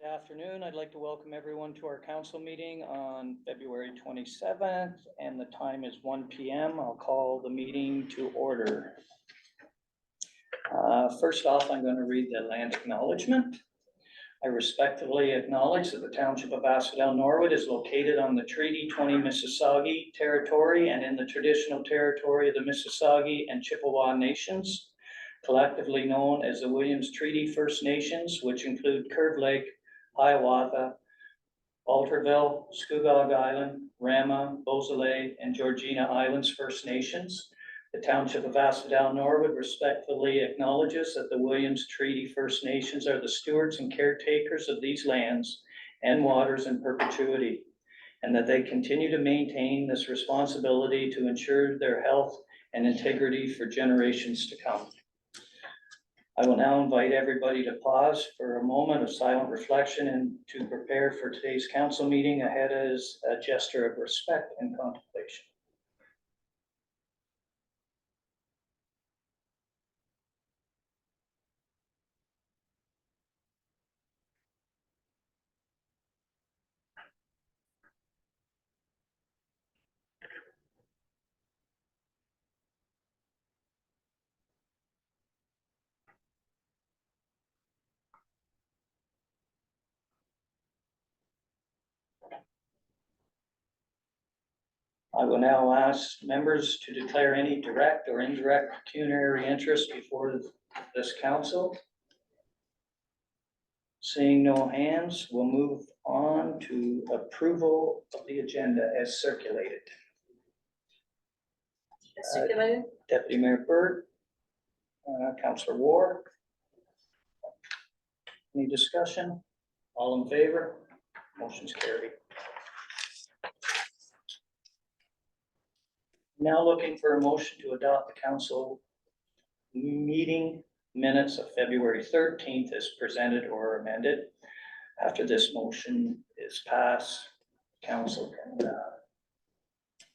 Afternoon. I'd like to welcome everyone to our council meeting on February 27th, and the time is 1 p.m. I'll call the meeting to order. First off, I'm going to read the land acknowledgement. I respectfully acknowledge that the Township of Asphodel-Norwood is located on the Treaty 20 Mississauga territory and in the traditional territory of the Mississauga and Chippewa nations, collectively known as the Williams Treaty First Nations, which include Curve Lake, Hiawatha, Alderville, Scugog Island, Rama, Beausoleil, and Georgina Islands First Nations. The Township of Asphodel-Norwood respectfully acknowledges that the Williams Treaty First Nations are the stewards and caretakers of these lands and waters in perpetuity, and that they continue to maintain this responsibility to ensure their health and integrity for generations to come. I will now invite everybody to pause for a moment of silent reflection and to prepare for today's council meeting ahead as a gesture of respect and contemplation. I will now ask members to declare any direct or indirect pecuniary interest before this council. Seeing no hands, we'll move on to approval of the agenda as circulated. Deputy Mayor Byrd, Councillor Ward. Any discussion? All in favor? Motion's carried. Now looking for a motion to adopt the council meeting minutes of February 13th as presented or amended. After this motion is passed, council can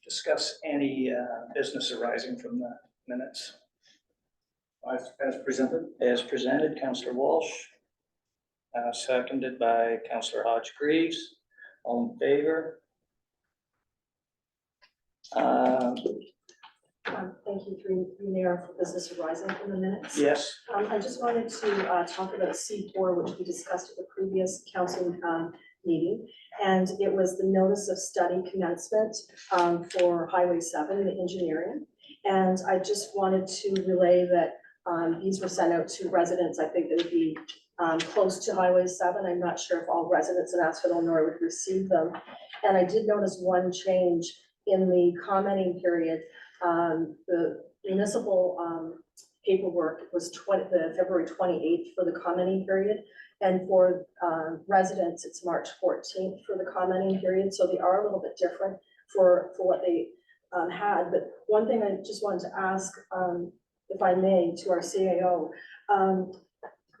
discuss any business arising from the minutes. As presented? As presented, Councillor Walsh, seconded by Councillor Hodge-Greaves. All in favor? Thank you, through Mayor, for business arising from the minutes. Yes. I just wanted to talk about C4, which we discussed at the previous council meeting. And it was the notice of study commencement for Highway 7, the engineering. And I just wanted to relay that these were sent out to residents. I think that would be close to Highway 7. I'm not sure if all residents in Asphodel-Norwood received them. And I did notice one change in the commenting period. The municipal paperwork was the February 28th for the commenting period. And for residents, it's March 14th for the commenting period. So they are a little bit different for what they had. But one thing I just wanted to ask, if I may, to our CAO,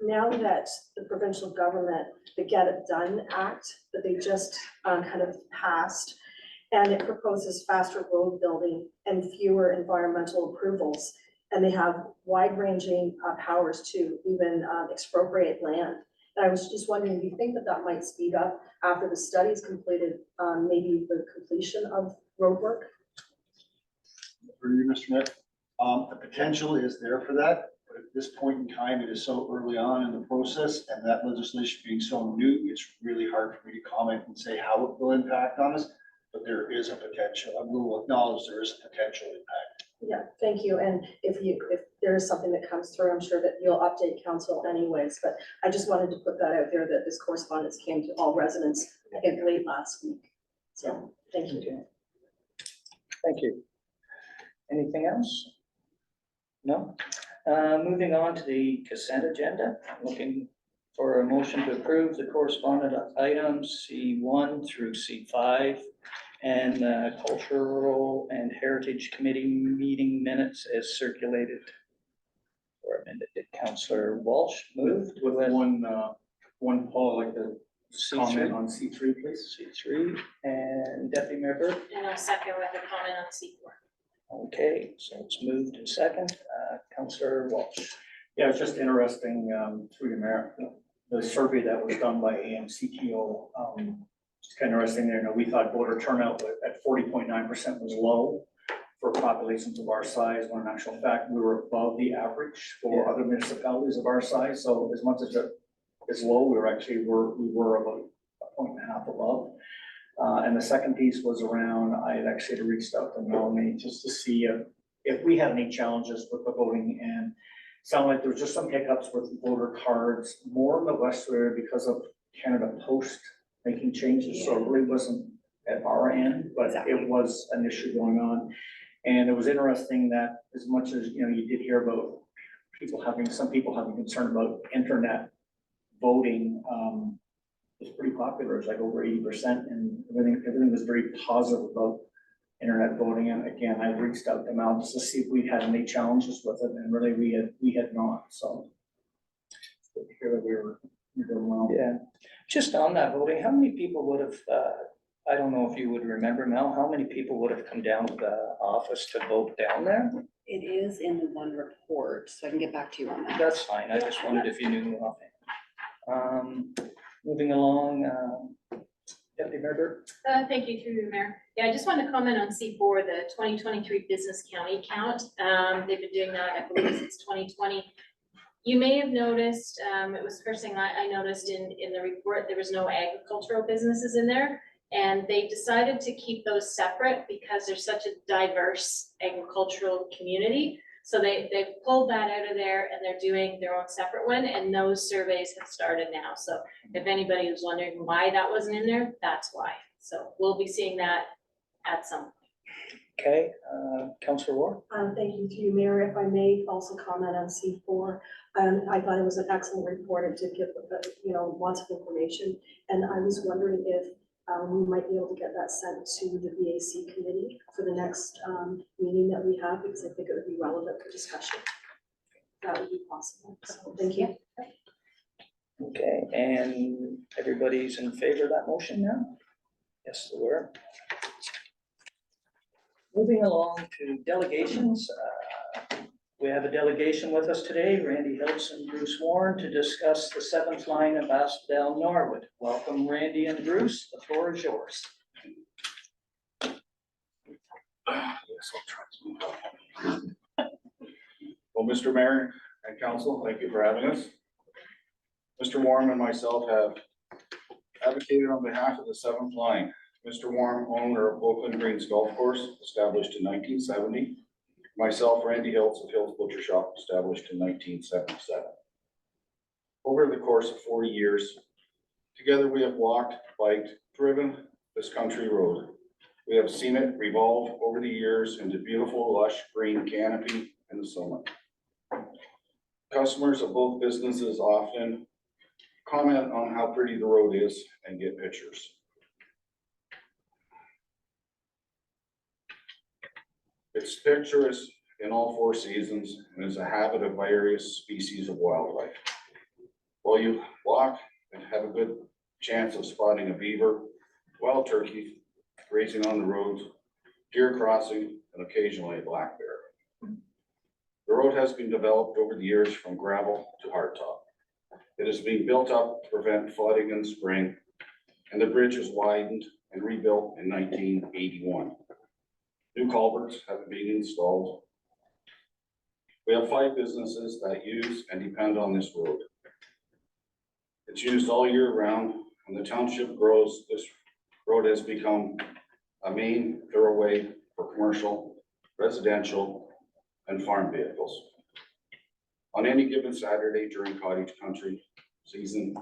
now that the provincial government, the Get It Done Act that they just kind of passed, and it proposes faster road building and fewer environmental approvals. And they have wide-ranging powers to even expropriate land. And I was just wondering, do you think that that might speed up after the study is completed, maybe the completion of road work? For you, Mr. Mayor, the potential is there for that, but at this point in time, it is so early on in the process, and that legislation being so new, it's really hard for me to comment and say how it will impact on us. But there is a potential. I will acknowledge there is a potential impact. Yeah, thank you. And if there is something that comes through, I'm sure that you'll update council anyways. But I just wanted to put that out there that this correspondence came to all residents, I think, late last week. So thank you. Okay. Thank you. Anything else? No. Moving on to the consent agenda. Looking for a motion to approve the correspondent items C1 through C5 and Cultural and Heritage Committee meeting minutes as circulated or amended. Did Councillor Walsh moved? With one Paul, I'd like to comment C3. on C3, please. C3 and Deputy Mayor Byrd. And I'll second with a comment on C4. Okay, so it's moved in second. Councillor Walsh. Yeah, it's just interesting, through the mayor, the survey that was done by AMCTO, it's kind of interesting there. You know, we thought voter turnout at 40.9% was low for populations of our size, when in actual fact, we were above the average for other municipalities of our size. So as much as it is low, we were about a point and a half above. And the second piece was around, I had actually reached out to Melanie just to see if we had any challenges with the voting, and sounded like there was just some hiccups with voter cards, more in the west area because of Canada Post making changes, so it really wasn't at our end, but it was an issue going on. And it was interesting that as much as, you know, you did hear about some people having concern about internet voting, it's pretty popular. It's like over 80%, and everything was very positive about internet voting. And again, I reached out to Mal just to see if we had any challenges with it, and really we had not. So it's good to hear that we're doing well. Yeah, just on that voting, how many people would have, I don't know if you would remember, Mel, how many people would have come down to the office to vote down there? It is in the one report, so I can get back to you on that. That's fine, I just wondered if you knew offhand. Moving along, Deputy Mayor. Thank you, through the mayor. Yeah, I just wanted to comment on C4, the 2023 business county count. They've been doing that, I believe, since 2020. You may have noticed, it was the first thing I noticed in the report, there was no agricultural businesses in there. And they decided to keep those separate because there's such a diverse agricultural community. So they pulled that out of there, and they're doing their own separate one, and those surveys have started now. So if anybody was wondering why that wasn't in there, that's why. So we'll be seeing that at some point. Okay, Councillor Ward. Thank you, through you, Mayor. If I may also comment on C4. I thought it was an excellent report. It did give, lots of information. And I was wondering if we might be able to get that sent to the VAC committee for the next meeting that we have, because I think it would be relevant for discussion. That would be possible. So thank you. Okay, and everybody's in favor of that motion now? Yes, they were. Moving along to delegations. We have a delegation with us today, Randy Hiltz and Bruce Warren, to discuss the 7th line of Asphodel-Norwood. Welcome, Randy and Bruce. The floor is yours. Well, Mr. Mayor and Council, thank you for having us. Mr. Warren and myself have advocated on behalf of the 7th line. Mr. Warren, owner of Oakland Greens Golf Course, established in 1970. Myself, Randy Hiltz of Hiltz Butcher Shop, established in 1977. Over the course of 40 years, together we have walked, biked, driven this country road. We have seen it revolve over the years into beautiful, lush green canopy in the summer. Customers of both businesses often comment on how pretty the road is and get pictures. It's picturesque in all 4 seasons and is a habit of various species of wildlife. While you walk and have a good chance of spotting a beaver, wild turkey grazing on the roads, deer crossing, and occasionally a black bear. The road has been developed over the years from gravel to hardtop. It is being built up to prevent flooding in the spring, and the bridge was widened and rebuilt in 1981. New culverts have been installed. We have 5 businesses that use and depend on this road. It's used all year round. When the township grows, this road has become a main thoroughway for commercial, residential, and farm vehicles. On any given Saturday during cottage country season,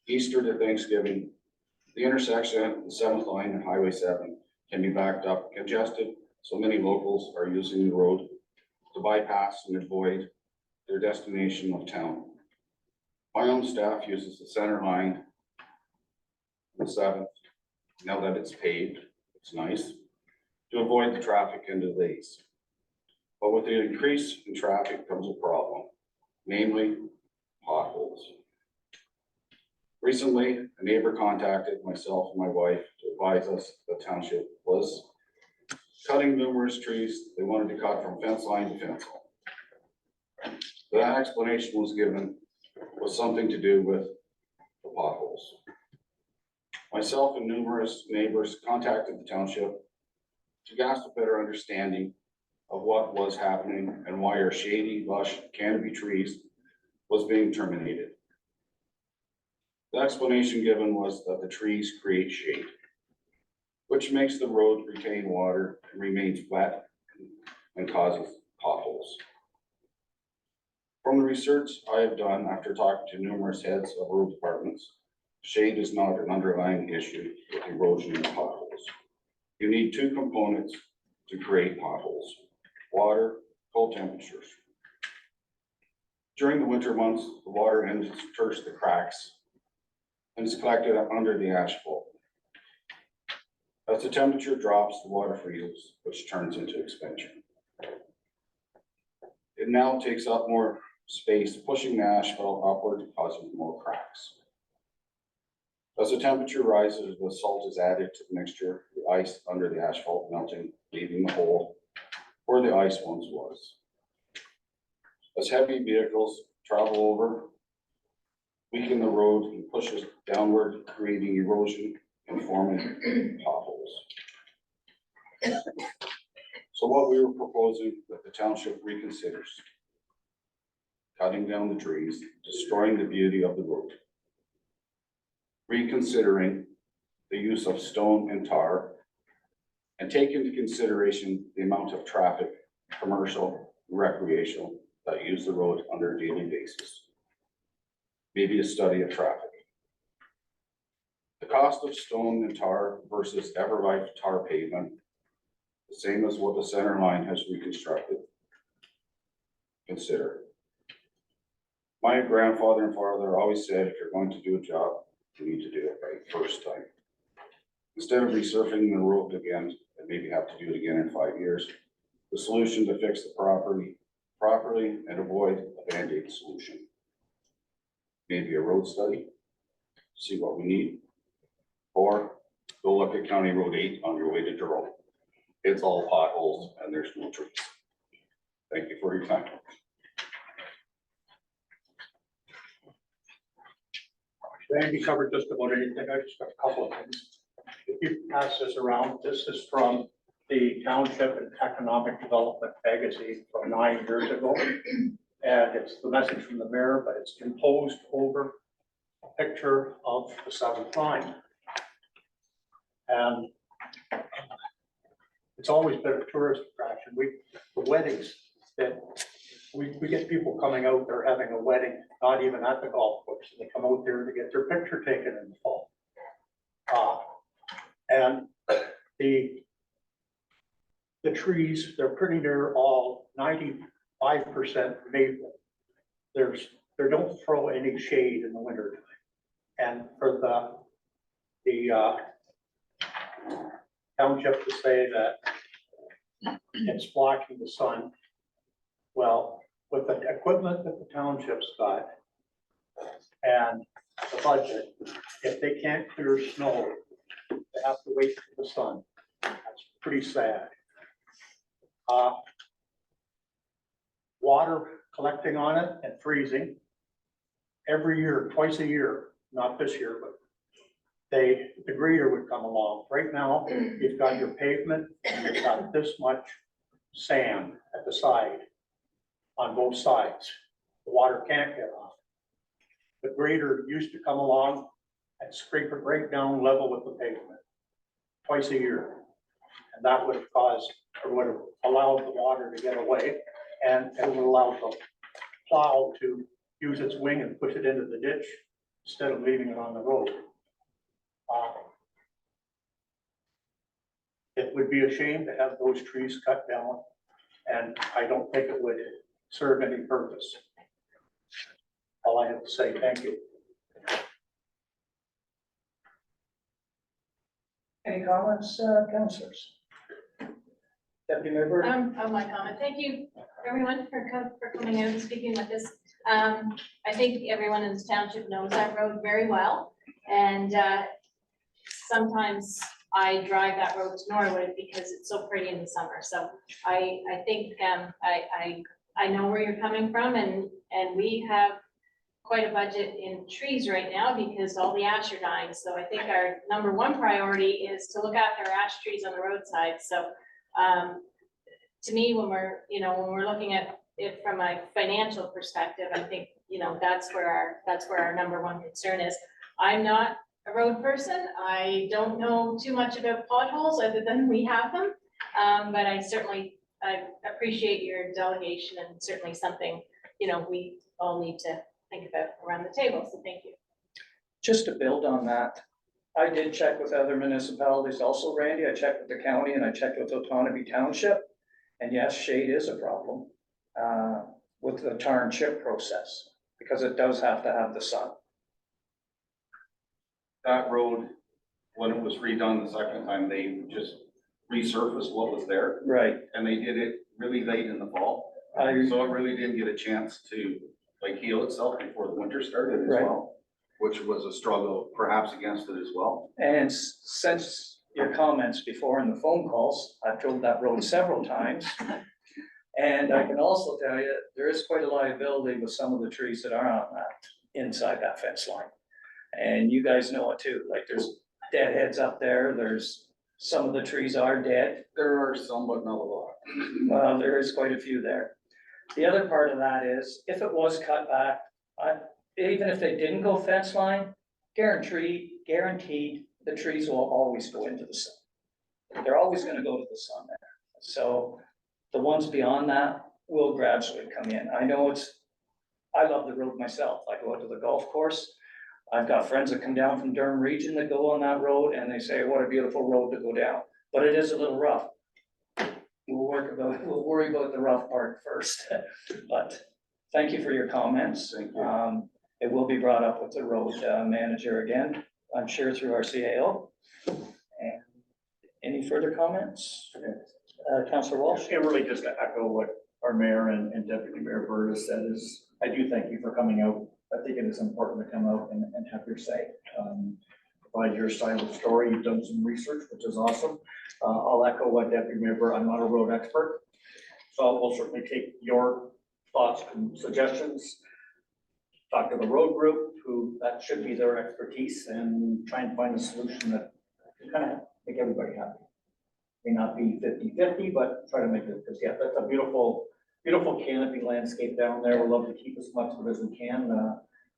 Easter to Thanksgiving, the intersection of the 7th line and Highway 7 can be backed up, congested, so many locals are using the road to bypass and avoid their destination of town. My own staff uses the center line, the 7th, now that it's paved, it's nice, to avoid the traffic and delays. But with the increase in traffic comes a problem, namely potholes. Recently, a neighbor contacted myself and my wife to advise us the township was cutting numerous trees they wanted to cut from fence line to fence line. That explanation was given was something to do with of potholes. Myself and numerous neighbors contacted the township to grasp a better understanding of what was happening and why our shady, lush canopy trees was being terminated. The explanation given was that the trees create shade, which makes the road retain water and remains wet and causes potholes. From the research I have done after talking to numerous heads of road departments, shade is not an underlying issue with erosion and potholes. You need two components to create potholes: water, cold temperatures. During the winter months, the water enters the cracks and is collected under the asphalt. As the temperature drops, the water freezes, which turns into expansion. It now takes up more space, pushing the asphalt upward, causing more cracks. As the temperature rises, the salt is added to the mixture, the ice under the asphalt melting, leaving the hole where the ice once was. As heavy vehicles travel over, weaken the road and pushes downward, creating erosion and forming potholes. So what we were proposing that the township reconsiders: cutting down the trees, destroying the beauty of the road, reconsidering the use of stone and tar, and take into consideration the amount of traffic, commercial, recreational, that use the road on a daily basis. Maybe a study of traffic. The cost of stone and tar versus Everlife tar pavement, the same as what the center line has reconstructed. Consider. My grandfather and father always said, if you're going to do a job, you need to do it right first time. Instead of resurfacing the road again, and maybe have to do it again in 5 years, the solution to fix the property properly and avoid a Band-Aid solution. Maybe a road study, see what we need, or go look at County Road 8 on your way to Jerome. It's all potholes and there's no trees. Thank you for your time. Randy covered just about anything. I just got a couple of things. If you pass this around, this is from the Township and Economic Development magazine from 9 years ago. And it's the message from the mayor, but it's composed over a picture of the 7th line. And it's always been a tourist attraction. The weddings that we get people coming out there having a wedding, not even at the golf course, and they come out there to get their picture taken in the fall. And the trees, they're pretty near all 95% maple. They don't throw any shade in the winter time. And for the township to say that it's blocking the sun, well, with the equipment that the township's got and the budget, if they can't clear snow, they have to wait for the sun. That's pretty sad. Water collecting on it and freezing every year, twice a year, not this year, but the grader would come along. Right now, you've got your pavement and you've got this much sand at the side on both sides. The water can't get off. The grader used to come along and scrape it right down level with the pavement twice a year. And that would have caused, or would have allowed the water to get away, and it would allow the plow to use its wing and push it into the ditch instead of leaving it on the road. It would be a shame to have those trees cut down, and I don't think it would serve any purpose. All I have to say, thank you. Any comments, councilors? Deputy Mayor Burton? My comment. Thank you, everyone, for coming out and speaking with us. I think everyone in this township knows that road very well, and sometimes I drive that road to Norwood because it's so pretty in the summer. So I think I know where you're coming from, and we have quite a budget in trees right now because all the ash are dying. So I think our number one priority is to look after our ash trees on the roadside. So, to me, when we're looking at it from a financial perspective, I think, that's where our number one concern is. I'm not a road person. I don't know too much about potholes other than we have them. But I appreciate your delegation and certainly something, we all need to think about around the table. So thank you. Just to build on that, I did check with other municipalities also, Randy. I checked with the county and I checked with Otonabee Township. And yes, shade is a problem with the tar and chip process because it does have to have the sun. That road, when it was redone the second time, they just resurfaced what was there, Right. and they did it really late in the fall. So it really didn't get a chance to heal itself before the winter started as Right. well, which was a struggle perhaps against it as well. And since your comments before in the phone calls, I've drove that road several times. And I can also tell you, there is quite a liability with some of the trees that are on that, inside that fence line. And you guys know it too, like there's dead heads up there, some of the trees are dead. There are some, but not a lot. Well, there is quite a few there. The other part of that is, if it was cut back, even if they didn't go fence line, guaranteed, the trees will always go into the sun. They're always gonna go to the sun there. So the ones beyond that will gradually come in. I love the road myself. I go out to the golf course. I've got friends that come down from Durham region that go on that road and they say, what a beautiful road to go down. But it is a little rough. We'll worry about the rough part first. But thank you for your comments. Thank you. It will be brought up with the road manager again, I'm sure through our CAO. And any further comments? Councillor Walsh? And really just to echo what our mayor and deputy mayor Bird has said is, I do thank you for coming out. I think it is important to come out and have your say. Provide your side of the story. You've done some research, which is awesome. I'll echo what deputy mayor Bird, I'm not a road expert. So we'll certainly take your thoughts and suggestions. Talk to the road group, who that should be their expertise, and try and find a solution that can kind of make everybody happy. May not be 50-50, but try to make it, because yeah, that's a beautiful canopy landscape down there. We'd love to keep as much of it as we can,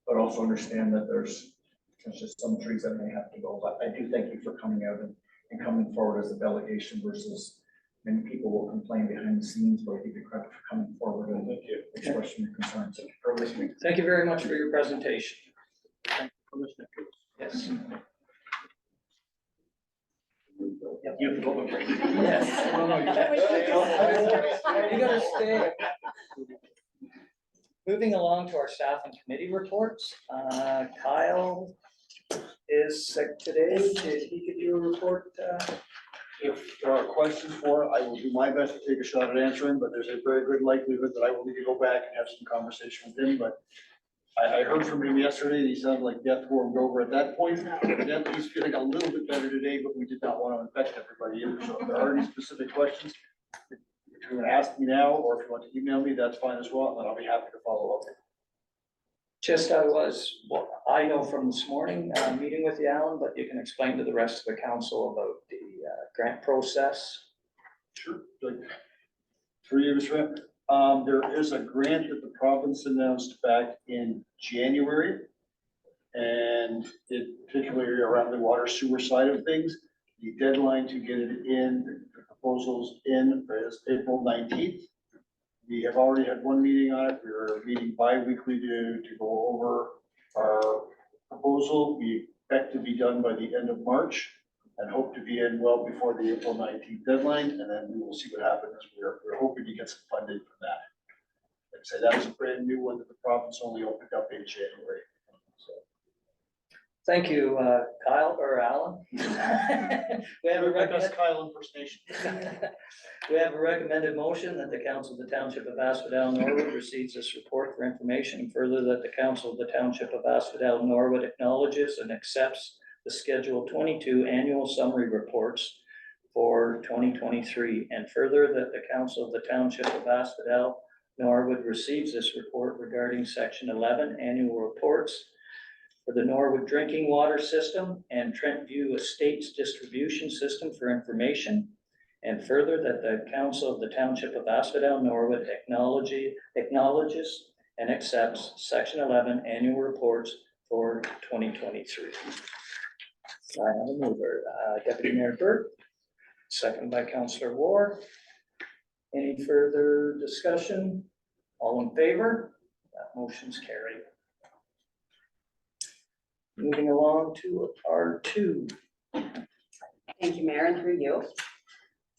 but also understand that there's just some trees that may have to go. But I do thank you for coming out and coming forward as a delegation versus many people will complain behind the scenes, but I give you credit for coming forward and expressing your concerns. Thank you for listening. Thank you very much for your presentation. Yes. You have to go. Yes. You gotta stay. Moving along to our staff and committee reports, Kyle is sick today. Did he give you a report? If there are questions for it, I will do my best to take a shot at answering, but there's a very good likelihood that I will need to go back and have some conversation with him, but I heard from him yesterday, and he sounded like death warmed over at that point. Evidently, he's feeling a little bit better today, but we did not want to infect everybody either, so if there are any specific questions, if you want to ask me now, or if you want to email me, that's fine as well, and I'll be happy to follow up. Just what I know from this morning, meeting with you, Alan, but you can explain to the rest of the council about the grant process. Sure. Like, through you, Mr. Rep. There is a grant that the province announced back in January. And it particularly around the water sewer side of things, the deadline to get it in, the proposals in is April 19th. We have already had one meeting on it. We're meeting bi-weekly to go over our proposal. We expect to be done by the end of March and hope to be in well before the April 19th deadline, and then we will see what happens. We're hoping to get some funding for that. Like I say, that is a brand new one that the province only opened up in January. So. Thank you, Kyle or Alan. We have a Kyle impersonation. We have a recommended motion that the council of the township of Asphodel-Norwood receives this report for information, and further that the council of the township of Asphodel-Norwood acknowledges and accepts the Schedule 22 annual summary reports for 2023, and further that the council of the township of Asphodel Norwood receives this report regarding section 11 annual reports for the Norwood drinking water system and Trent View Estates distribution system for information. And further, that the council of the township of Asphodel-Norwood acknowledges and accepts section 11 annual reports for 2023. I have a mover, Deputy Mayor Burt, second by Councillor Ward. Any further discussion? All in favor? That motion's carried. Moving along to R2. Thank you, Mayor, and through you.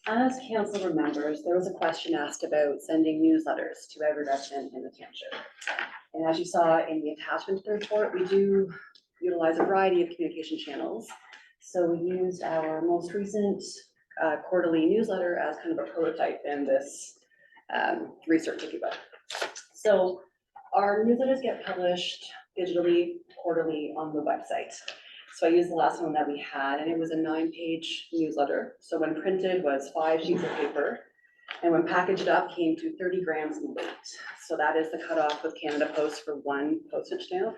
As council remembers, there was a question asked about sending newsletters to every resident in the township. And as you saw in the attachment to the report, we do utilize a variety of communication channels. So we used our most recent quarterly newsletter as kind of a prototype in this research, if you will. So our newsletters get published digitally quarterly on the website. So I used the last one that we had, and it was a 9-page newsletter. So when printed was 5 sheets of paper, and when packaged up came to 30 grams in weight. So that is the cutoff with Canada Post for 1 postage stamp.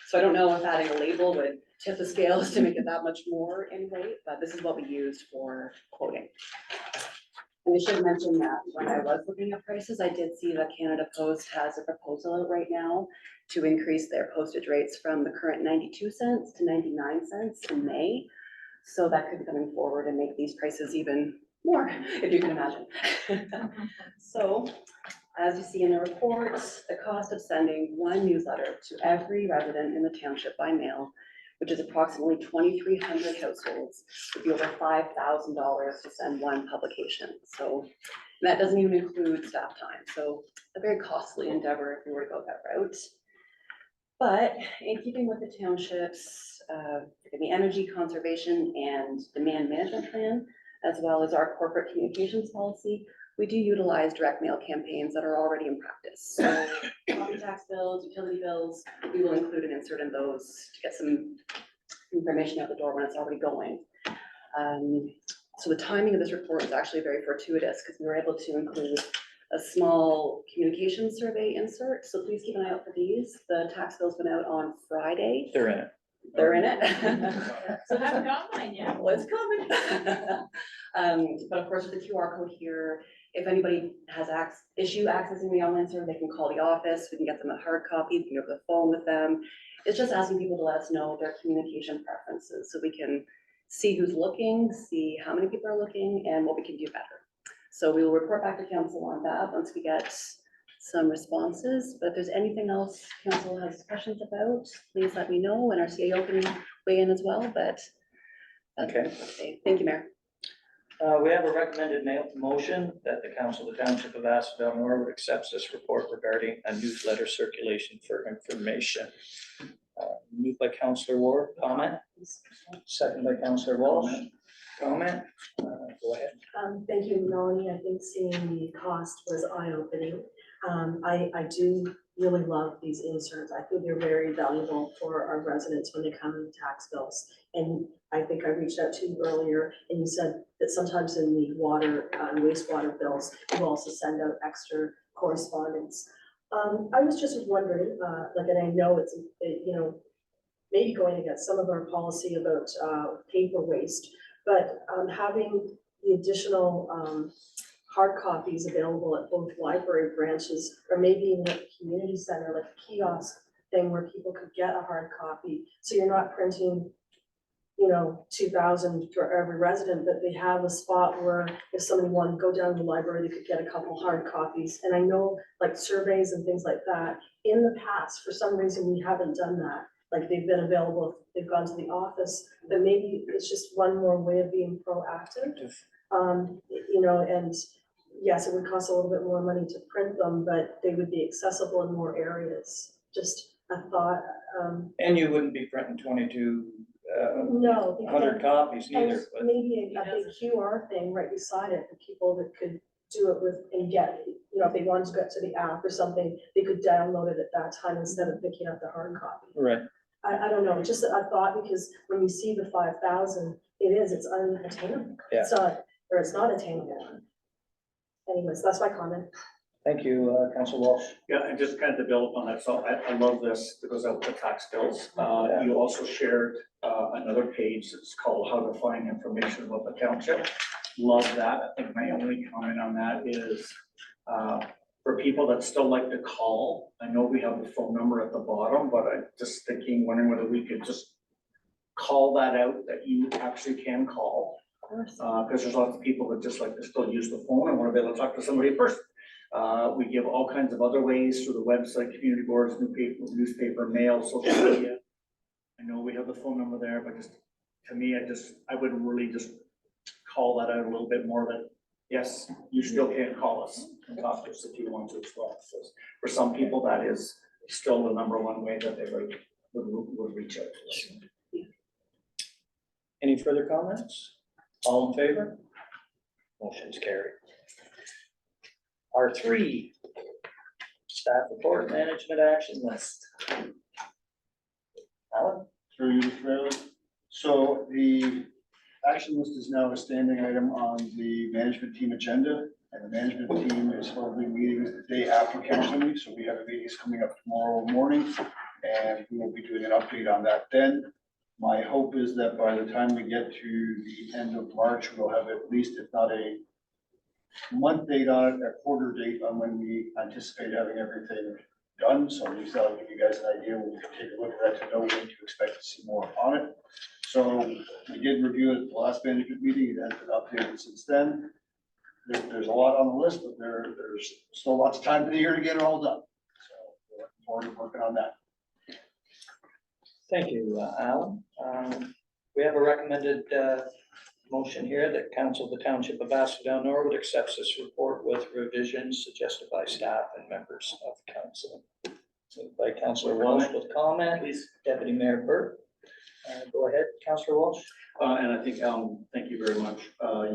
So I don't know if adding a label would tip the scales to make it that much more in weight, but this is what we used for quoting. And I should mention that when I was looking at prices, I did see that Canada Post has a proposal out right now to increase their postage rates from the current 92 cents to 99 cents in May. So that could be coming forward and make these prices even more, if you can imagine. So, as you see in the report, the cost of sending 1 newsletter to every resident in the township by mail, which is approximately 2,300 households, would be over $5,000 to send 1 publication. So that doesn't even include staff time. So a very costly endeavor if we were to go that route. But in keeping with the township's the energy conservation and demand management plan, as well as our corporate communications policy, we do utilize direct mail campaigns that are already in practice. So property tax bills, utility bills, we will include and insert in those to get some information out the door when it's already going. So the timing of this report is actually very fortuitous because we were able to include a small communication survey insert. So please keep an eye out for these. The tax bills went out on Friday. They're in it. They're in it. So I haven't got mine yet. Well, it's coming. But of course, with the QR code here, if anybody has issue accessing the online server, they can call the office. We can get them a hard copy. We can go over the phone with them. It's just asking people to let us know their communication preferences so we can see who's looking, see how many people are looking, and what we can do better. So we will report back to council on that once we get some responses. But if there's anything else council has questions about, please let me know, and our CAO can weigh in as well. But Okay. Thank you, Mayor. We have a recommended motion that the council of the township of Asphodel-Norwood accepts this report regarding a newsletter circulation for information. Moved by Councillor Ward, comment. Second by Councillor Walsh, comment. Go ahead. Thank you, Melanie. I think seeing the cost was eye-opening. I do really love these inserts. I think they're very valuable for our residents when they come in tax bills. And I think I reached out to you earlier and you said that sometimes in the water and wastewater bills, you also send out extra correspondence. I was just wondering, and I know it's, maybe going against some of our policy about paper waste, but having the additional hard copies available at both library branches, or maybe in the community center, like a kiosk thing where people could get a hard copy. So you're not printing, 2,000 for every resident, but they have a spot where if somebody wanted to go down to the library, they could get a couple hard copies. And I know like surveys and things like that, in the past, for some reason, we haven't done that. Like they've been available, they've gone to the office, but maybe it's just one more way of being proactive. And yes, it would cost a little bit more money to print them, but they would be accessible in more areas. Just a thought. And you wouldn't be printing 22 No. 100 copies And either. But maybe a big QR thing right beside it for people that could do it with and get, if they wanted to get to the app or something, they could download it at that time instead of picking up the hard copy. right. I don't know, just a thought, because when you see the 5,000, it's unattainable. Yeah. It's not attainable. Anyways, that's my comment. Thank you, Councillor Walsh. Yeah, and just kind of to build upon that, so I love this, it goes out with the tax bills. You also shared, another page that's called How to Find Information About the Township. Love that. I think my only comment on that is, for people that still like to call, I know we have the phone number at the bottom, but I'm just wondering whether we could just call that out, that you actually can call. Of course. Because there's lots of people that just like to still use the phone and want to be able to talk to somebody in person. We give all kinds of other ways through the website, community boards, newspaper, mail, social media. I know we have the phone number there, but just, to me, I would really just call that out a little bit more, that, yes, you still can call us and talk to us if you want to as well. So for some people, that is still the number one way that they would reach out to us. Any further comments? All in favor? Motion's carried. R3, staff report management action list. Alan? Through you, Mr. Mayor. So the action list is now a standing item on the management team agenda, and the management team is holding meetings the day after council meeting, so we have a meetings coming up tomorrow morning, and we will be doing an update on that then. My hope is that by the time we get to the end of March, we'll have at least, if not a month date on it, a quarter date on when we anticipate having everything done. So at least that'll give you guys an idea. We can take a look at that to know when to expect to see more on it. So we did review it at the last management meeting. It has been updated since then. There's a lot on the list, but there's still lots of time in the year to get it all done. So we're looking forward to working on that. Thank you, Alan. We have a recommended motion here that council of the Township of Asphodel-Norwood accepts this report with revisions suggested by staff and members of council. Moved by Councillor Walsh with comment. Please. Deputy Mayor Burt. Go ahead, Councillor Walsh. And I think, thank you very much.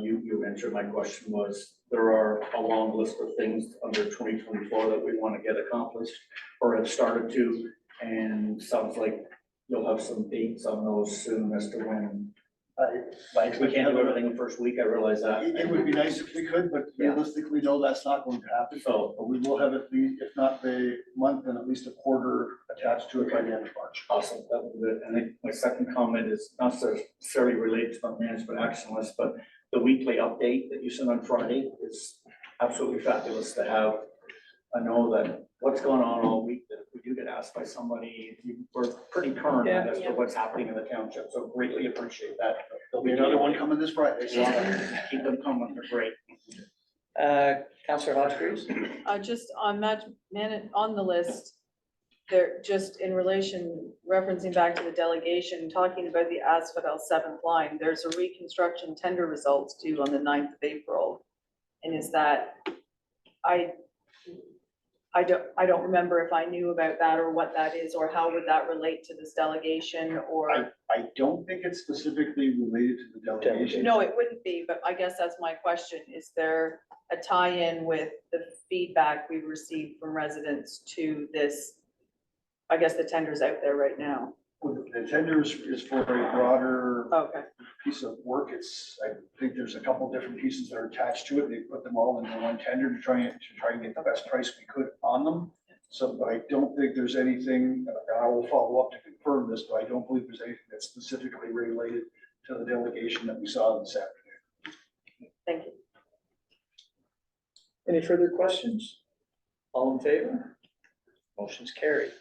You answered my question. Was there are a long list of things under 2024 that we want to get accomplished or have started to, and sounds like you'll have some dates on those soon as to when. We can't do everything the first week, I realize that. It would be nice if we could, but realistically, no, that's not going to happen. So, But we will have at least, if not the month, then at least a quarter attached to it by the end of March. awesome, that would be good. And then my second comment is not necessarily related to the management action list, but the weekly update that you sent on Friday is absolutely fabulous to have. I know that what's going on all week, that if we do get asked by somebody, we're pretty current as to what's happening in the township, so greatly appreciate that. There'll be another one coming this Friday. So. Keep them coming, they're great. Councillor Hodgkins. Just on on the list, there, just in relation, referencing back to the delegation, talking about the Asphodel 7th line, there's a reconstruction tender results due on the 9th of April. And is that, I don't remember if I knew about that or what that is, or how would that relate to this delegation, or? I don't think it's specifically related to the delegation. No, it wouldn't be, but I guess that's my question. Is there a tie-in with the feedback we've received from residents to this? I guess the tender's out there right now. The tender is for a broader Okay. piece of work. I think there's a couple different pieces that are attached to it. They put them all into one tender to try and get the best price we could on them. So, but I don't think there's anything, I will follow up to confirm this, but I don't believe there's anything that's specifically related to the delegation that we saw this afternoon. Thank you. Any further questions? All in favor? Motion's carried.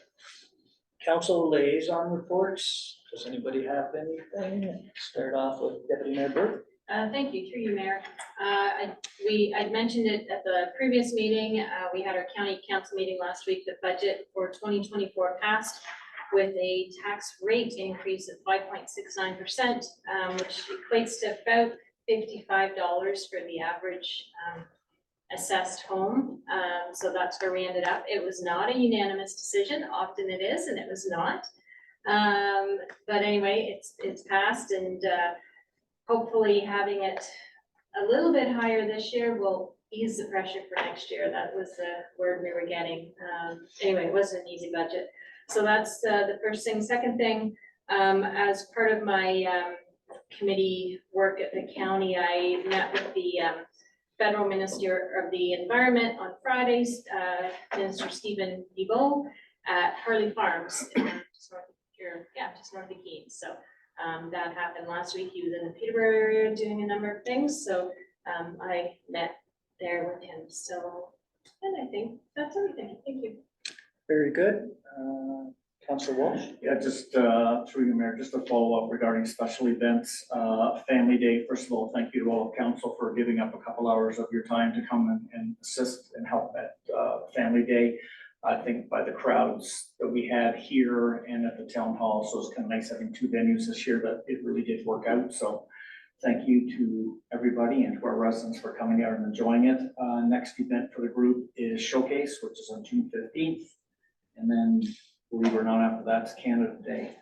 Council liaison reports. Does anybody have anything? Start off with Deputy Mayor Burt. Thank you, through you, Mayor. I'd mentioned it at the previous meeting. We had our county council meeting last week. The budget for 2024 passed with a tax rate increase of 5.69%, which equates to about $55 for the average assessed home. So that's where we ended up. It was not a unanimous decision. Often it is, and it was not. But anyway, it's passed, and hopefully having it a little bit higher this year will ease the pressure for next year. That was the word we were getting. Anyway, it wasn't an easy budget. So that's the first thing. Second thing, as part of my committee work at the county, I met with the Federal Minister of the Environment on Fridays, Minister Stephen Debo at Harley Farms, just north of here, yeah, just north of Keene. So that happened last week. He was in the Peterborough area doing a number of things. So I met there with him. So, and I think that's everything. Thank you. Very good. Councillor Walsh? Yeah, just through you, Mayor, just a follow-up regarding special events. Family Day, first of all, thank you to all of council for giving up a couple hours of your time to come and assist and help at Family Day. I think by the crowds that we had here and at the town hall, so it's kind of nice having two venues this year, but it really did work out. So thank you to everybody and to our residents for coming out and enjoying it. Next event for the group is Showcase, which is on June 15th. And then, believe it or not, after that's Canada Day.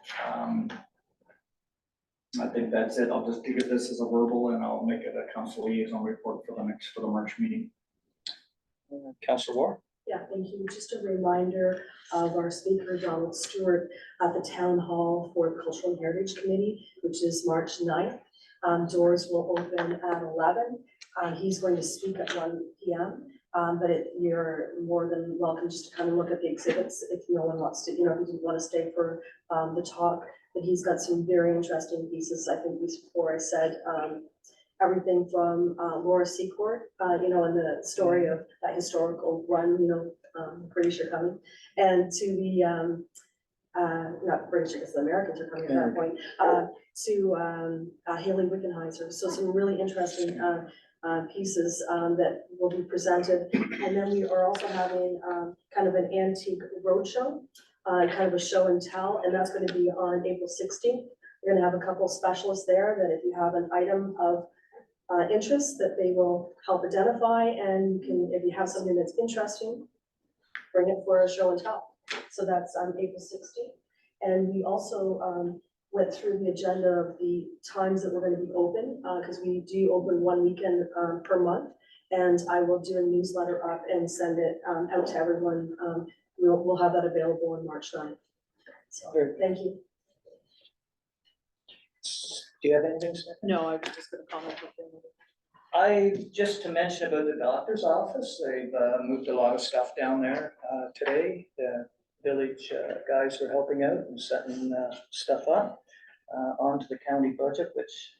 I think that's it. I'll just give this as a verbal and I'll make it a council liaison report for the March meeting. Councillor Ward? Yeah, thank you. Just a reminder of our speaker, Donald Stewart, at the Town Hall for the Cultural and Heritage Committee, which is March 9th. Doors will open at 11. He's going to speak at 1 p.m. But you're more than welcome just to come and look at the exhibits if no one wants to, if you want to stay for the talk. But he's got some very interesting pieces. I think before I said everything from Laura Secord, and the story of that historical run, British are coming, and to the not British because the Americans are coming at that point, to Haley Wickenheiser. So some really interesting pieces that will be presented. And then we are also having kind of an antique roadshow, kind of a show and tell, and that's going to be on April 16th. We're going to have a couple specialists there that if you have an item of interest that they will help identify, and you can, if you have something that's interesting, bring it for a show and tell. So that's on April 16th. And we also went through the agenda of the times that we're going to be open, because we do open one weekend per month. And I will do a newsletter up and send it out to everyone. We'll have that available on March 9th. So thank you. Do you have anything to say? No, I was just gonna comment. Just to mention about the doctor's office, they've moved a lot of stuff down there today. The village guys are helping out and setting stuff up onto the county budget, which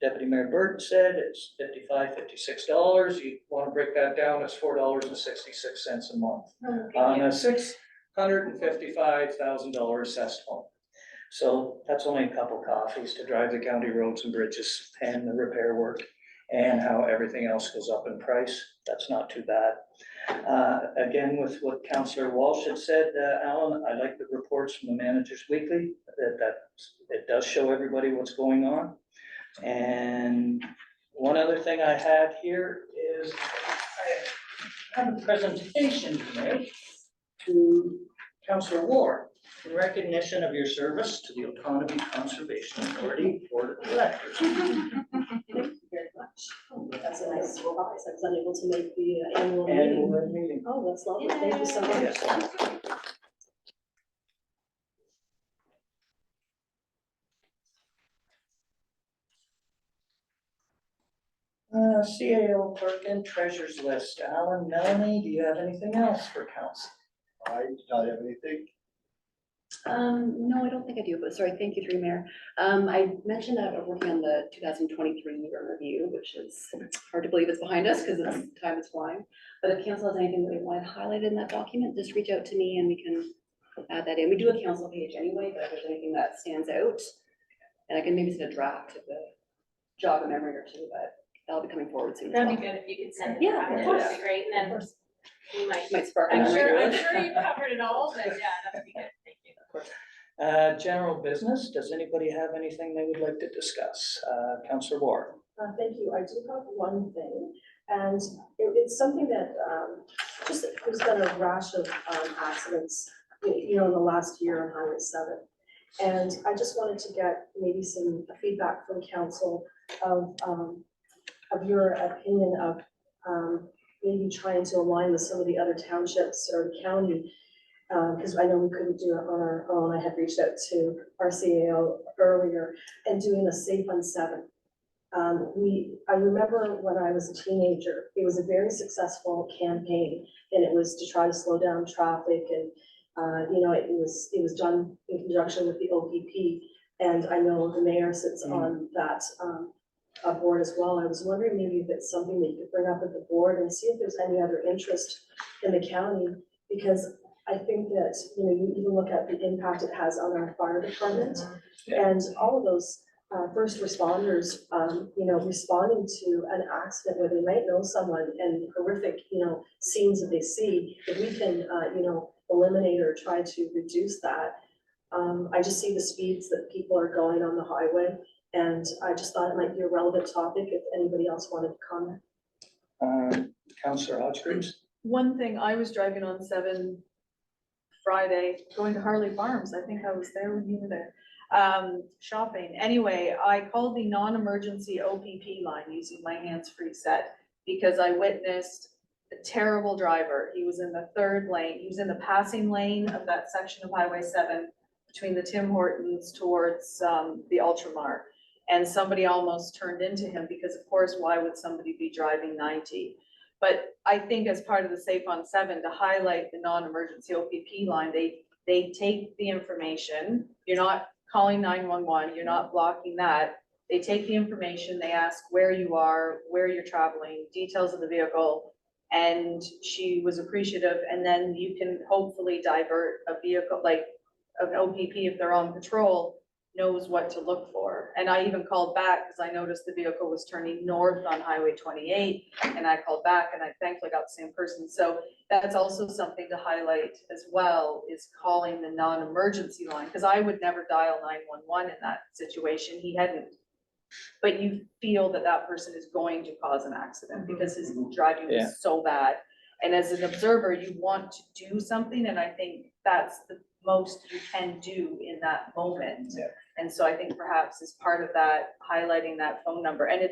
Deputy Mayor Bird said it's $55, $56. You want to break that down, it's $4.66 a month on a $655,000 assessed home. So that's only a couple coffees to drive the county roads and bridges and the repair work and how everything else goes up in price. That's not too bad. Again, with what Councillor Walsh had said, Alan, I like the reports from the Managers Weekly, that it does show everybody what's going on. And one other thing I had here is I have a presentation to make to Councillor Ward in recognition of your service to the Autonomy Conservation Authority Board of Directors. Thank you very much. That's a nice surprise. I was unable to make the annual meeting. Meeting. Oh, that's lovely. Thank you so much. Yes. CAO clerk and treasurer's list. Alan, Melanie, do you have anything else for council? I do not have anything. No, I don't think I do, but sorry, thank you, through Mayor. I mentioned that we're working on the 2023 year review, which is hard to believe it's behind us because time is flying. But if council has anything that they want highlighted in that document, just reach out to me and we can add that in. We do a council page anyway, but if there's anything that stands out, and I can maybe send a draft to the jog a memory or two, but that'll be coming forward soon. That'd be good if you could send it. Yeah, of course. That'd be great. And then we Might spark. a I'm memory. sure you covered it all, but yeah, that'd be good. Thank you. General business, does anybody have anything they would like to discuss? Councillor Ward. Thank you. I do have one thing, and it's something that just there's been a rash of accidents, in the last year on Highway 7. And I just wanted to get maybe some feedback from council of your opinion of maybe trying to align with some of the other townships or the county. Because I know we couldn't do it on our own. I had reached out to our CAO earlier and doing a safe on 7. I remember when I was a teenager, it was a very successful campaign, and it was to try to slow down traffic, and, it was done in conjunction with the OPP, and I know the mayor sits on that, board as well. I was wondering maybe if it's something that you could bring up at the board and see if there's any other interest in the county, because I think that, you even look at the impact it has on our fire department, and all of those first responders, responding to an accident where they might know someone and horrific, scenes that they see, if we can, eliminate or try to reduce that. I just see the speeds that people are going on the highway, and I just thought it might be a relevant topic if anybody else wanted to comment. Councillor Hodgkins? One thing, I was driving on 7 Friday, going to Harley Farms. I think I was there when you were there, shopping. Anyway, I called the non-emergency OPP line using my hands-free set because I witnessed a terrible driver. He was in the 3rd lane. He was in the passing lane of that section of Highway 7 between the Tim Hortons towards the Ultramar. And somebody almost turned into him because, of course, why would somebody be driving 90? But I think as part of the Safe on 7, to highlight the non-emergency OPP line, they take the information. You're not calling 911, you're not blocking that. They take the information, they ask where you are, where you're traveling, details of the vehicle, and she was appreciative. And then you can hopefully divert a vehicle, like an OPP, if they're on patrol, knows what to look for. And I even called back because I noticed the vehicle was turning north on Highway 28, and I called back and I thankfully got the same person. So that's also something to highlight as well, is calling the non-emergency line, because I would never dial 911 in that situation. He hadn't. But you feel that that person is going to cause an accident because his driving was so bad. And as an observer, you want to do something, and I think that's the most you can do in that moment. Yeah. And so I think perhaps as part of that, highlighting that phone number, and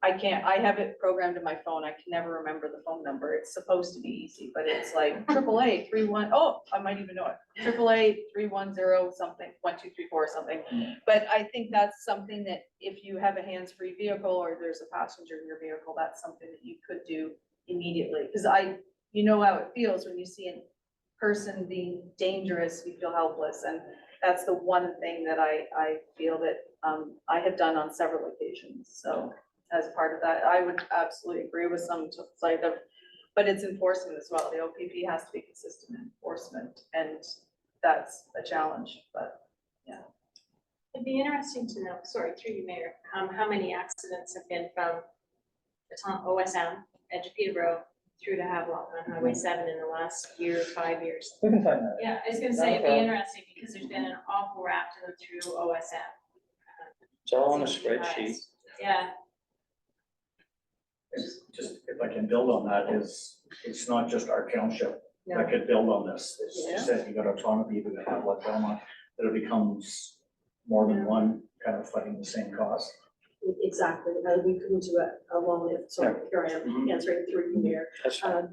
I have it programmed in my phone. I can never remember the phone number. It's supposed to be easy, but it's like 888-31, oh, I might even know it. 888-310 something, 1234 or something. But I think that's something that if you have a hands-free vehicle or there's a passenger in your vehicle, that's something that you could do immediately. Because you know how it feels when you see a person being dangerous, you feel helpless. And that's the one thing that I feel that I have done on several occasions. So as part of that, I would absolutely agree with some side of, but it's enforcement as well. The OPP has to be consistent enforcement, and that's a challenge, but yeah. It'd be interesting to know, sorry, through you, Mayor, how many accidents have been from the OSM, edge of Peterborough, through to Havelock on Highway 7 in the last year, 5 years. We can find that. Yeah, I was gonna say, it'd be interesting because there's been an awful rap to them through OSM. It's all on a Seems to be spreadsheet. highest. Yeah, Just if I can build on that, it's not just our township that could build on this. It's just that you got autonomy, you have like Belmont, that it becomes more than one kind of fighting the same cause. Exactly, we couldn't do it alone if, sorry, here I am answering through you, Mayor. That's fine.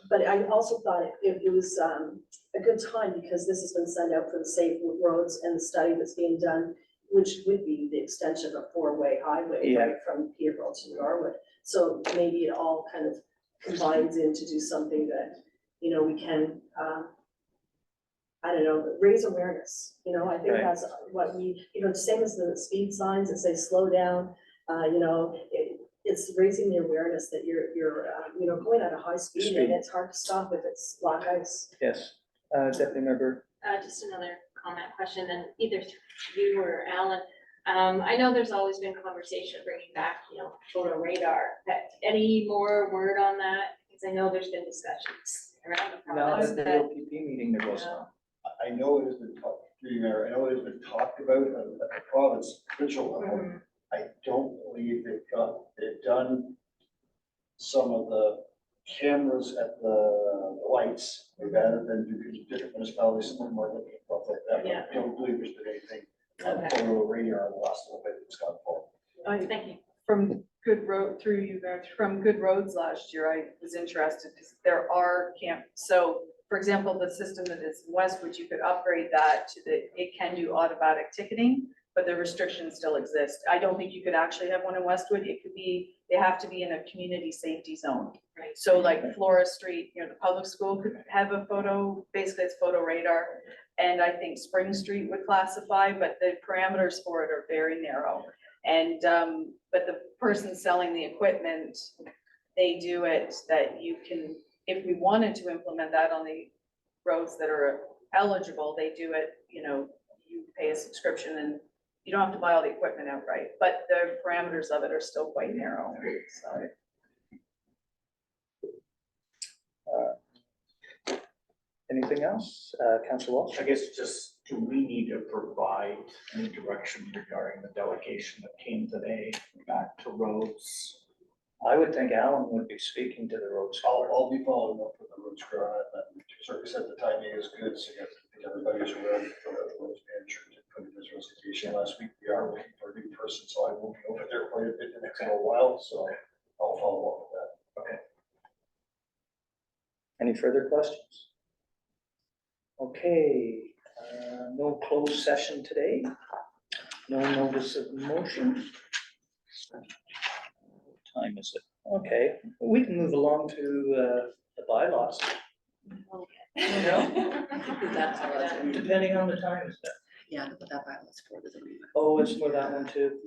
But I also thought it was a good time, because this has been sent out for the safe roads and the study that's being done, which would be the extension of 4-way highway, right, from Peterborough to Norwood. So maybe it all kind of combines in to do something that, we can, I don't know, raise awareness. I think that's what we, same as the speed signs that say slow down, it's raising the awareness that you're going at a high speed, and it's hard to stop if it's black ice. Yes, Deputy Member. just another comment question, and either you or Alan. I know there's always been conversation bringing back, photo radar. Any more word on that? Because I know there's been discussions around the Now process at the that. OPP meeting, there was none. I know it has been talked, Mayor, I know it has been talked about at the provincial level. Mhm. I don't believe they've done some of the cameras at the lights. They've added them to different municipalities, some of them are looking at stuff like that. But Yeah. I don't believe there's been anything on Okay. photo radar in the last little bit that's gone forward. Thank you. From Good Road, through you guys, from Good Roads last year, I was interested because there are so for example, the system that is in Westwood, you could upgrade that to it can do automatic ticketing. but the restrictions still exist. I don't think you could actually have one in Westwood. It could be, they have to be in a community safety zone. Right. So like Flora Street, you know, the public school could have a photo, basically it's photo radar. And I think Spring Street would classify, but the parameters for it are very narrow. And, but the person selling the equipment, they do it that you can, if we wanted to implement that on the roads that are eligible, they do it, you know, you pay a subscription and you don't have to buy all the equipment outright, but the parameters of it are still quite narrow, so. Anything else? Councillor Walsh? I guess just, do we need to provide any direction regarding the delegation that came today back to roads? I would think Alan would be speaking to the roads. I'll be following up with the roads crew on it, and certainly said the timing is good, so I think everybody's aware of the roads manager did put in his resignation last week. We are looking for a new person, so I will be over there quite a bit in the next little while, so I'll follow up with that. Okay. Any further questions? Okay, no closed session today. No notice of motion. What time is it? Okay, we can move along to the bylaws. Depending on the time is that. Yeah, but that bylaws for the zoning. Oh, it's for that one too.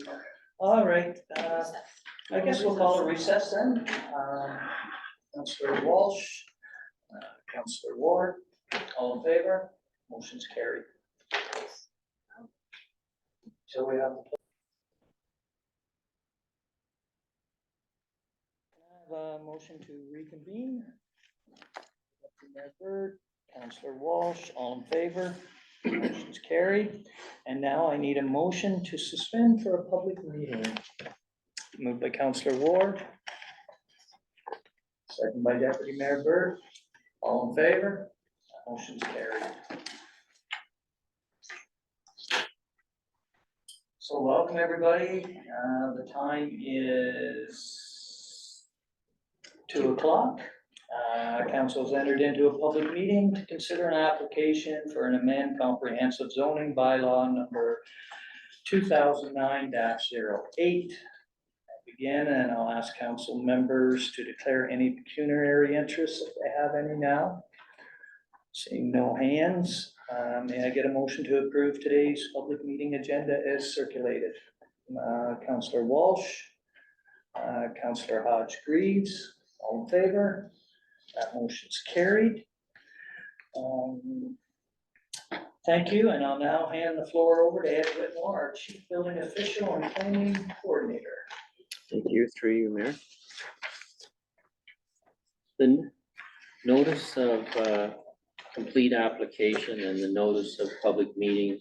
All right, I guess we'll call a recess then. Councillor Walsh, Councillor Ward, all in favor? Motion's carried. So we have. Can I have a motion to reconvene? Deputy Mayor Byrd, Councillor Walsh, all in favor? Motion's carried. And now I need a motion to suspend for a public meeting. Moved by Councillor Ward. Second by Deputy Mayor Byrd. All in favor? Motion's carried. So welcome, everybody. The time is 2 o'clock. Council's entered into a public meeting to consider an application for an amend comprehensive zoning bylaw number 2009-08. Begin, and I'll ask council members to declare any pecuniary interests if they have any now. Seeing no hands, may I get a motion to approve today's public meeting agenda as circulated? Councillor Walsh, Councillor Hodge-Greaves, all in favor? That motion's carried. Thank you, and I'll now hand the floor over to Ed Whitmore, our Chief Building Official and Planning Coordinator. Thank you, through you, Mayor. The notice of complete application and the notice of public meeting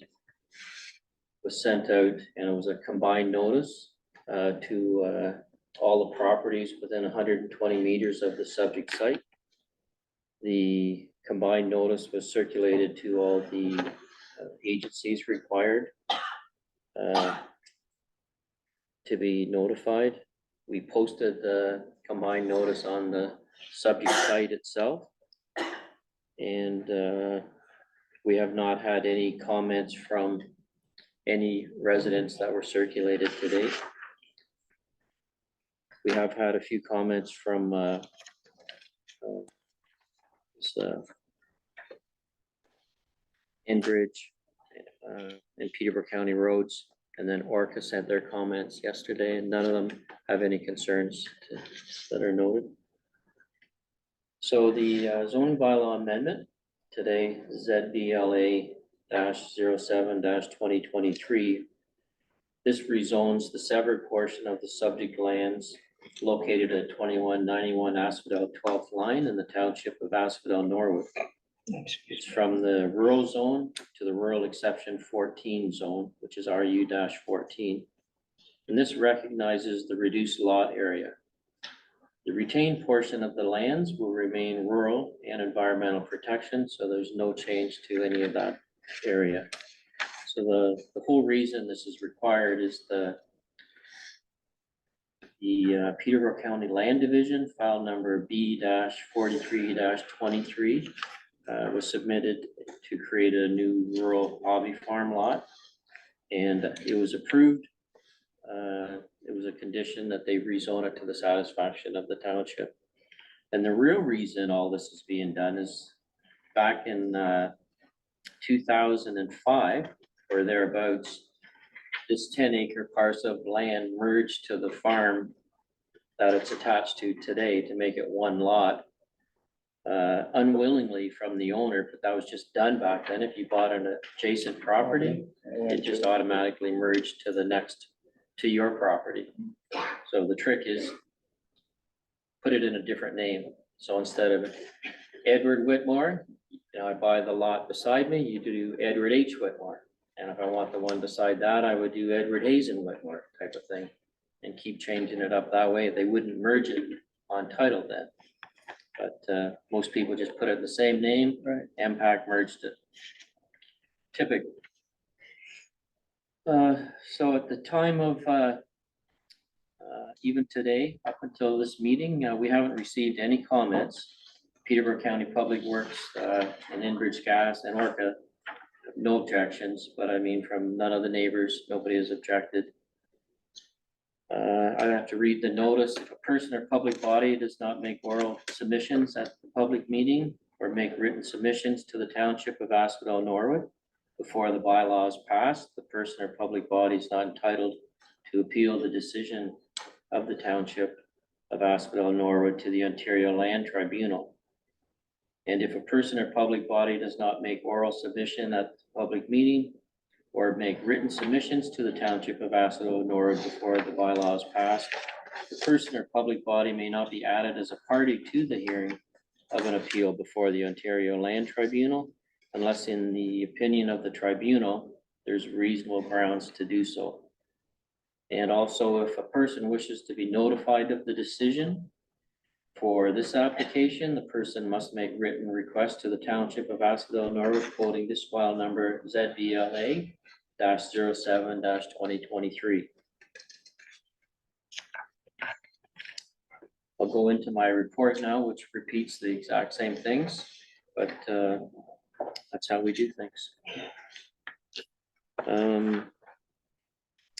was sent out, and it was a combined notice to all the properties within 120 meters of the subject site. The combined notice was circulated to all the agencies required to be notified. We posted the combined notice on the subject site itself. And we have not had any comments from any residents that were circulated today. We have had a few comments from Enbridge and Peterborough County Roads, and then Orca sent their comments yesterday, and none of them have any concerns that are noted. So the zoning bylaw amendment today, ZBLA-07-2023, this rezones the severed portion of the subject lands located at 2191 Asphodel 12th line in the township of Asphodel-Norwood. It's from the rural zone to the rural exception 14 zone, which is RU-14. And this recognizes the reduced lot area. The retained portion of the lands will remain rural and environmental protection, so there's no change to any of that area. So the whole reason this is required is the Peterborough County Land Division, file number B-43-23, was submitted to create a new rural hobby farm lot. And it was approved. It was a condition that they rezone it to the satisfaction of the township. And the real reason all this is being done is back in 2005 or thereabouts, this 10-acre parcel of land merged to the farm that it's attached to today to make it one lot. Unwillingly from the owner, but that was just done back then. If you bought an adjacent property, it just automatically merged to the next, to your property. So the trick is put it in a different name. So instead of Edward Whitmore, I buy the lot beside me, you do Edward H. Whitmore. And if I want the one beside that, I would do Edward Hazen Whitmore type of thing and keep changing it up that way. They wouldn't merge it on title then. But most people just put it in the same name. Right. MPAC merged it. Typically. So at the time of even today, up until this meeting, we haven't received any comments. Peterborough County Public Works and Enbridge Gas and Orca, no objections, but I mean from none of the neighbors, nobody has objected. I have to read the notice. If a person or public body does not make oral submissions at the public meeting or make written submissions to the Township of Asphodel-Norwood before the bylaws passed, the person or public body is not entitled to appeal the decision of the Township of Asphodel-Norwood to the Ontario Land Tribunal. And if a person or public body does not make oral submission at the public meeting or make written submissions to the Township of Asphodel-Norwood before the bylaws passed, the person or public body may not be added as a party to the hearing of an appeal before the Ontario Land Tribunal unless in the opinion of the tribunal, there's reasonable grounds to do so. And also, if a person wishes to be notified of the decision for this application, the person must make written request to the Township of Asphodel-Norwood quoting this file number ZBLA-07-2023. I'll go into my report now, which repeats the exact same things, but that's how we do things.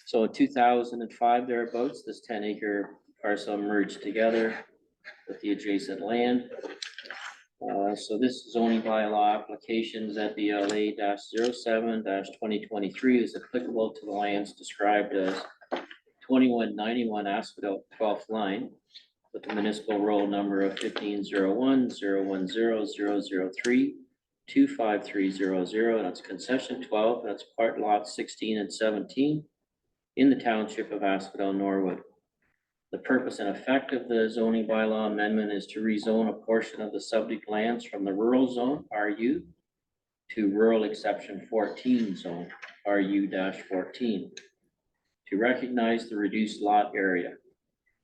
So in 2005 thereabouts, this 10-acre parcel merged together with the adjacent land. So this zoning bylaw application ZBLA-07-2023 is applicable to the lands described as 2191 Asphodel 12th line with the municipal roll number of 1501-010-003-25300, and it's concession 12, that's part lots 16 and 17 in the Township of Asphodel-Norwood. The purpose and effect of the zoning bylaw amendment is to rezone a portion of the subject lands from the rural zone, RU, to rural exception 14 zone, RU-14, to recognize the reduced lot area.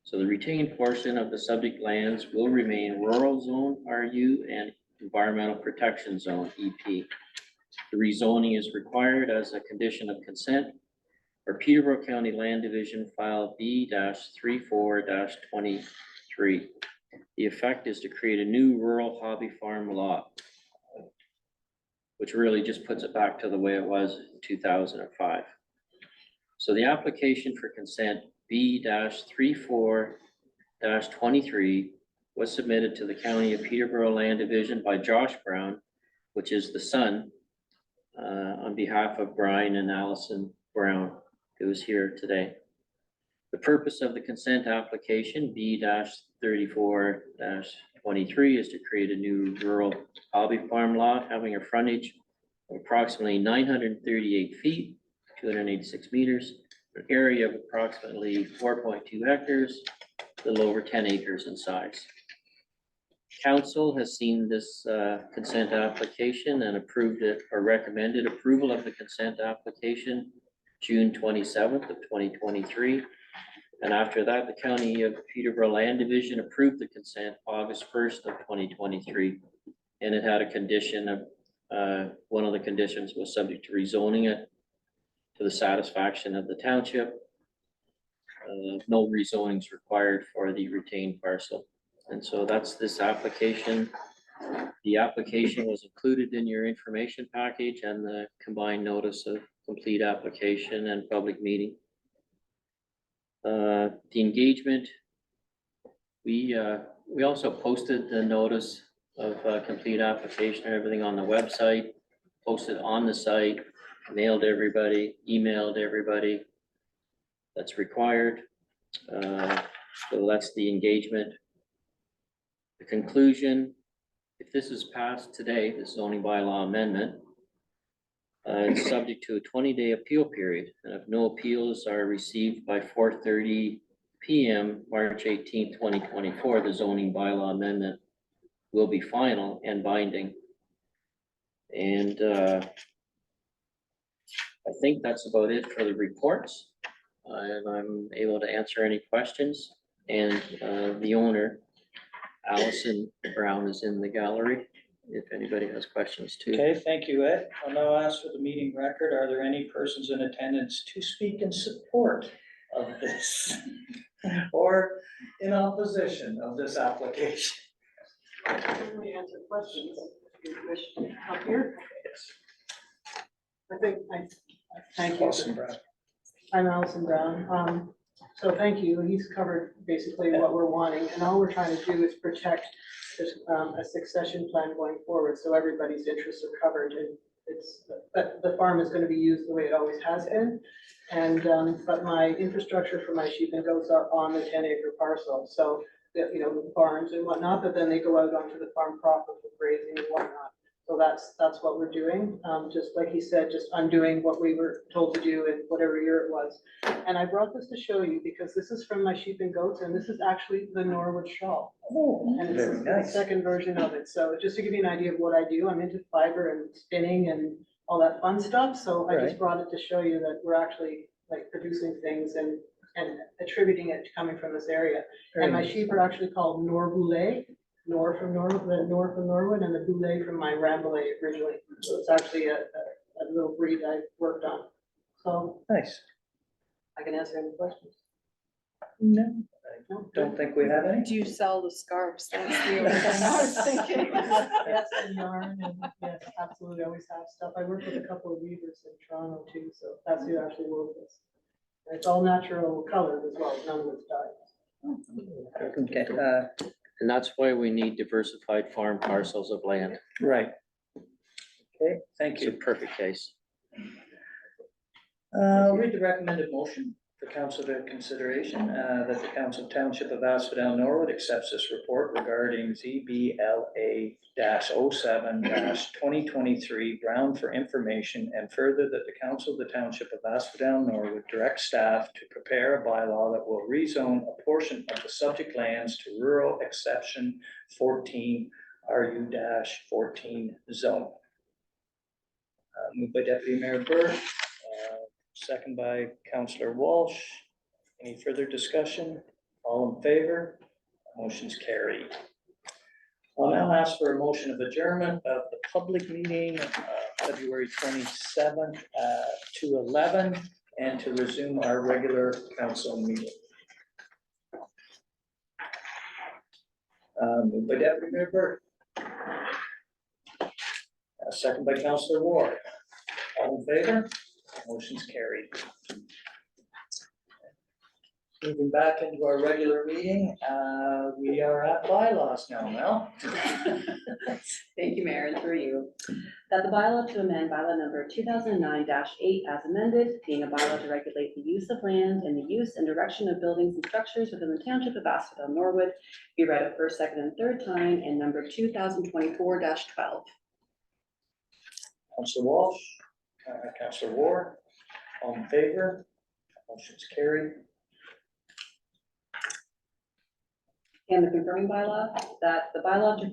So the retained portion of the subject lands will remain rural zone, RU, and environmental protection zone, EP. The rezoning is required as a condition of consent for Peterborough County Land Division File B-34-23. The effect is to create a new rural hobby farm lot, which really just puts it back to the way it was in 2005. So the application for consent B-34-23 was submitted to the County of Peterborough Land Division by Josh Brown, which is the son, on behalf of Brian and Allison Brown, who is here today. The purpose of the consent application B-34-23 is to create a new rural hobby farm lot having a frontage of approximately 938 feet, 286 meters, an area of approximately 4.2 hectares, a little over 10 acres in size. Council has seen this consent application and approved it or recommended approval of the consent application June 27th of 2023. And after that, the County of Peterborough Land Division approved the consent August 1st of 2023. And it had a condition of, one of the conditions was subject to rezoning it to the satisfaction of the township. No rezoning is required for the retained parcel. And so that's this application. The application was included in your information package and the combined notice of complete application and public meeting. The engagement, we also posted the notice of complete application and everything on the website, posted on the site, mailed everybody, emailed everybody that's required. So that's the engagement. The conclusion, if this is passed today, the zoning bylaw amendment, it's subject to a 20-day appeal period, and if no appeals are received by 4:30 PM, March 18th, 2024, the zoning bylaw amendment will be final and binding. And I think that's about it for the reports. And I'm able to answer any questions. And the owner, Allison Brown, is in the gallery, if anybody has questions too. Okay, thank you, Ed. I'll now ask for the meeting record. Are there any persons in attendance to speak in support of this? Or in opposition of this application? We answer questions if you wish up here. Thank you. Awesome, Brad. I'm Allison Brown. So thank you. He's covered basically what we're wanting, and all we're trying to do is protect this, a succession plan going forward, so everybody's interests are covered, and it's, the farm is gonna be used the way it always has been. And, but my infrastructure for my sheep and goats are on the 10-acre parcel, so, you know, with barns and whatnot, but then they go out onto the farm proper for grazing and whatnot. So that's what we're doing. Just like he said, just undoing what we were told to do in whatever year it was. And I brought this to show you because this is from my sheep and goats, and this is actually the Norwood shawl. Oh, And very it's the nice. second version of it. So just to give you an idea of what I do, I'm into fiber and spinning and all that fun stuff. So I just brought it to show you that we're actually like producing things and attributing it to coming from this area. And my sheep are actually called Norboulay. Nor from Norwood, and the Boulay from my Rambouillet originally. So it's actually a little breed I worked on. So Nice. I can answer any questions. No, I don't think we have any. Do you sell the scarves? That's the only thing I was thinking. Yes, and yarn, and yes, absolutely, always have stuff. I work with a couple of weavers in Toronto too, so that's who actually wove this. And it's all natural colors as well, none of it's dyed. Okay, And that's why we need diversified farm parcels of land. right. Okay, thank It's a you. perfect case. I'll read the recommended motion for council to consideration, that the council township of Asphodel-Norwood accepts this report regarding ZBLA 07 2023 Brown for information, and further that the council of the township of Asphodel-Norwood direct staff to prepare a bylaw that will rezone a portion of the subject lands to rural exception 14 RU-14 zone. Moved by Deputy Mayor Burke. Second by Councillor Walsh. Any further discussion? All in favor? Motion's carried. I'll now ask for a motion of adjournment of the public meeting, February 27th to 11, and to resume our regular council meeting. Moved by Deputy Mayor Burke. Second by Councillor Ward. All in favor? Motion's carried. Moving back into our regular meeting, we are at bylaws now, Mel. Thank you, Mayor, and through you. That the bylaw to amend bylaw number 2009-8 as amended, being a bylaw to regulate the use of land and the use and direction of buildings and structures within the township of Asphodel-Norwood, be read a first, second, and third time in number 2024-12. Councillor Walsh, Councillor Ward, all in favor? Motion's carried. And the confirming bylaw, that the bylaw to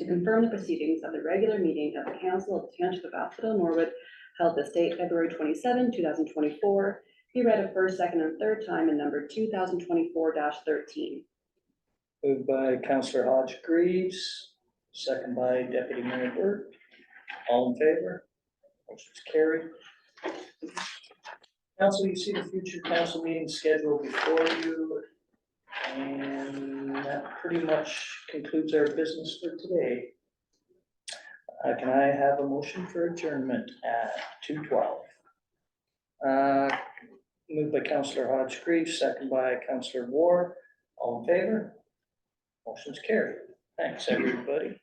confirm the proceedings of the regular meeting of the council of the township of Asphodel-Norwood held this date, February 27, 2024, be read a first, second, and third time in number 2024-13. Moved by Councillor Hodge Greaves, second by Deputy Mayor Burke. All in favor? Motion's carried. Council, you see the future council meeting schedule before you. And that pretty much concludes our business for today. Can I have a motion for adjournment at 2:12? Moved by Councillor Hodge-Grieve, second by Councillor Ward. All in favor? Motion's carried. Thanks, everybody.